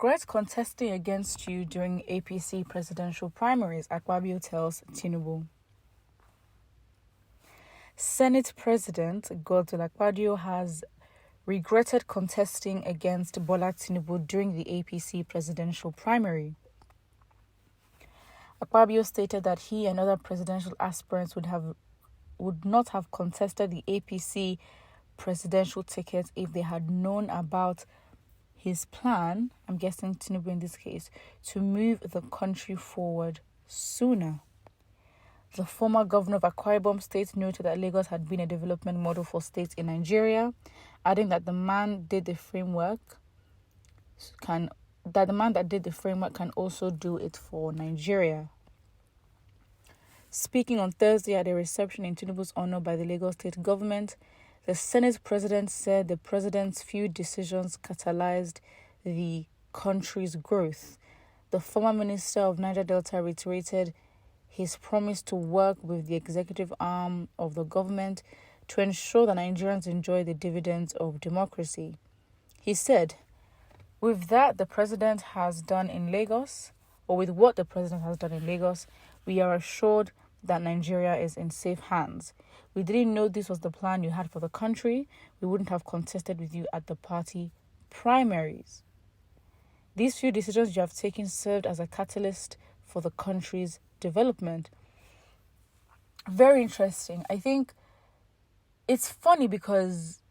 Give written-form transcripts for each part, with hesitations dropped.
regret contesting against you during APC presidential primaries, Akpabio tells Tinubu. Senate President Godswill Akpabio has regretted contesting against Bola Tinubu during the APC presidential primary. Akpabio stated that he and other presidential aspirants would not have contested the APC presidential ticket if they had known about his plan, I'm guessing Tinubu in this case, to move the country forward sooner. The former governor of Akpabio State noted that Lagos had been a development model for states in Nigeria, adding that the man that did the framework can also do it for Nigeria. Speaking on Thursday at a reception in Tinubu's honor by the Lagos state government, the Senate president said the president's few decisions catalyzed the country's growth. The former minister of Niger Delta reiterated his promise to work with the executive arm of the government to ensure that Nigerians enjoy the dividends of democracy. He said, with what the president has done in Lagos, we are assured that Nigeria is in safe hands. We didn't know this was the plan you had for the country. We wouldn't have contested with you at the party primaries. These few decisions you have taken served as a catalyst for the country's development. Very interesting. I think it's funny because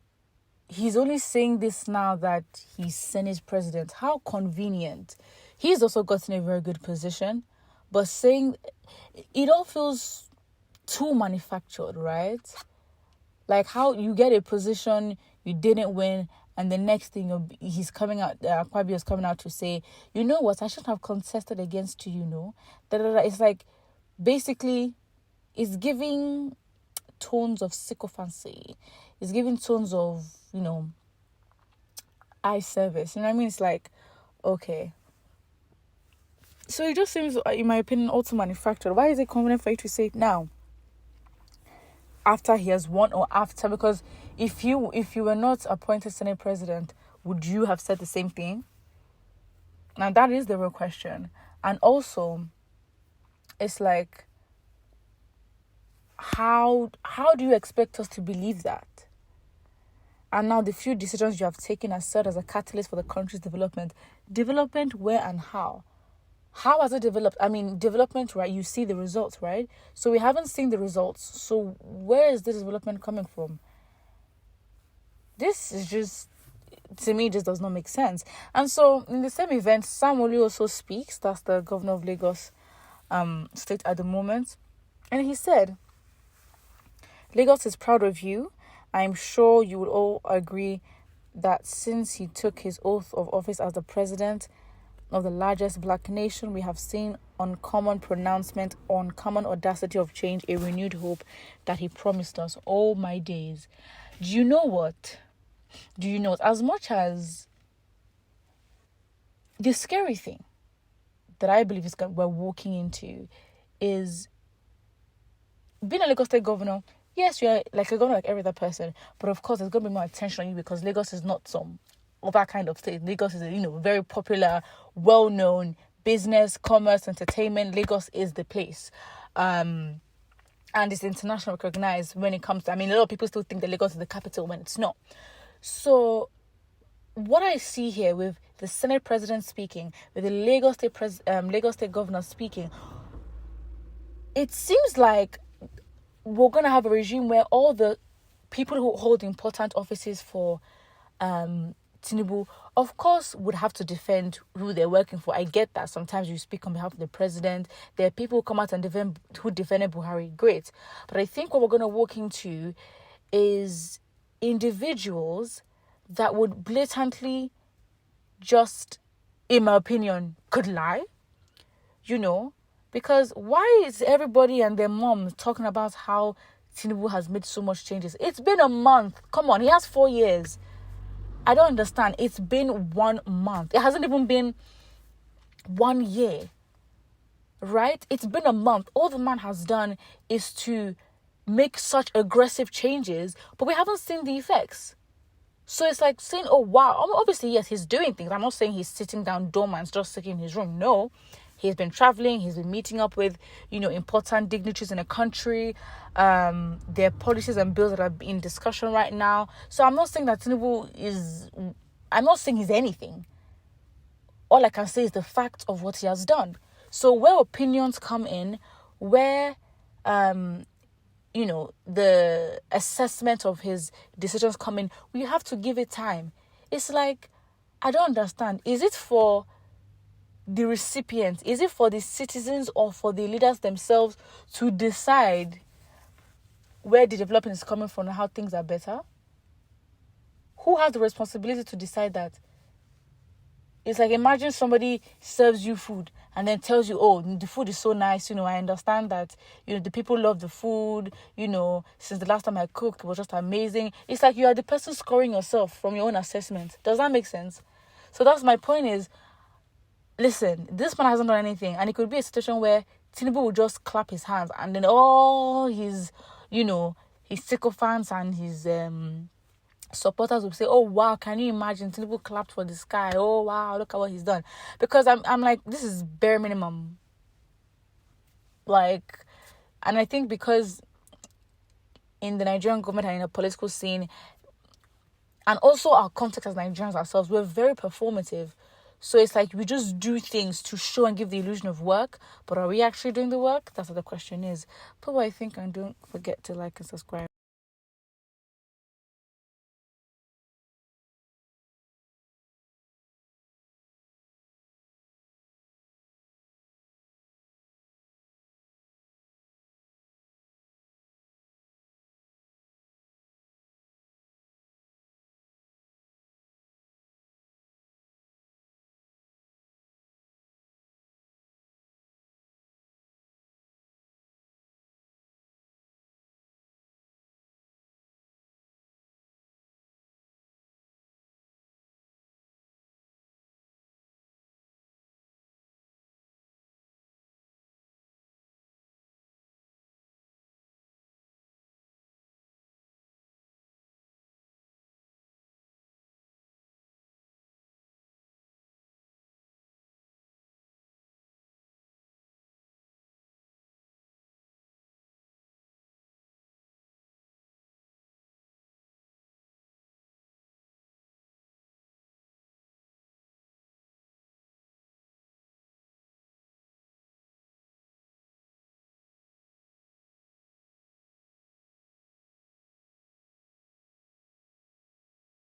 he's only saying this now that he's Senate president. How convenient. He's also gotten a very good position, but saying it all feels too manufactured, right? Like how you get a position you didn't win, and the next thing he's coming out, Akpabio is coming out to say, you know what, I shouldn't have contested against you, It's like, basically, it's giving tones of sycophancy. It's giving tones of, eye service. You know what I mean? It's like, okay. So it just seems, in my opinion, also manufactured. Why is it convenient for you to say it now? After he has won or after? Because if you were not appointed Senate president, would you have said the same thing? Now that is the real question. And also, it's like, how do you expect us to believe that? And now the few decisions you have taken have served as a catalyst for the country's development. Development where and how? How has it developed? I mean, development, right? You see the results, right? So we haven't seen the results. So where is this development coming from? This is just, to me, just does not make sense. And so in the same event, Sam Olu also speaks. That's the governor of Lagos state at the moment. And he said, Lagos is proud of you. I'm sure you will all agree that since he took his oath of office as the president of the largest black nation, we have seen uncommon pronouncement, uncommon audacity of change, a renewed hope that he promised us all my days. Do you know what? As much as the scary thing that I believe we're walking into is being a Lagos State governor. Yes, you're like a governor like every other person, but of course there's going to be more attention on you because Lagos is not some other kind of state. Lagos is a very popular, well-known business, commerce, entertainment. Lagos is the place. And it's internationally recognized when it comes to, a lot of people still think that Lagos is the capital when it's not. So what I see here with the Senate president speaking, with the Lagos State governor speaking, it seems like we're going to have a regime where all the people who hold important offices for Tinubu, of course, would have to defend who they're working for. I get that. Sometimes you speak on behalf of the president. There are people who come out and defended Buhari. Great. But I think what we're going to walk into is individuals that would blatantly just, in my opinion, could lie. Because why is everybody and their mom talking about how Tinubu has made so much changes? It's been a month. Come on, he has 4 years. I don't understand. It's been 1 month. It hasn't even been 1 year. Right? It's been a month. All the man has done is to make such aggressive changes, but we haven't seen the effects. So it's like saying, oh, wow. Obviously, yes, he's doing things. I'm not saying he's sitting down dormant, just sitting in his room. No, he's been traveling. He's been meeting up with, important dignitaries in the country. There are policies and bills that are in discussion right now. So I'm not saying that Tinubu I'm not saying he's anything. All I can say is the fact of what he has done. So where opinions come in, where, the assessment of his decisions come in, we have to give it time. It's like, I don't understand. Is it for the recipient? Is it for the citizens or for the leaders themselves to decide where the development is coming from and how things are better? Who has the responsibility to decide that? It's like, imagine somebody serves you food and then tells you, oh, the food is so nice. I understand that, the people love the food. Since the last time I cooked, it was just amazing. It's like you are the person scoring yourself from your own assessment. Does that make sense? So that's my point is, listen, this man hasn't done anything. And it could be a situation where Tinubu will just clap his hands and then all his sycophants and his supporters will say, oh wow, can you imagine Tinubu clapped for this guy? Oh wow, look at what he's done. Because I'm like, this is bare minimum. And I think because in the Nigerian government and in the political scene, and also our context as Nigerians ourselves, we're very performative. So it's like we just do things to show and give the illusion of work, but are we actually doing the work? That's what the question is. But I think, and don't forget to like and subscribe.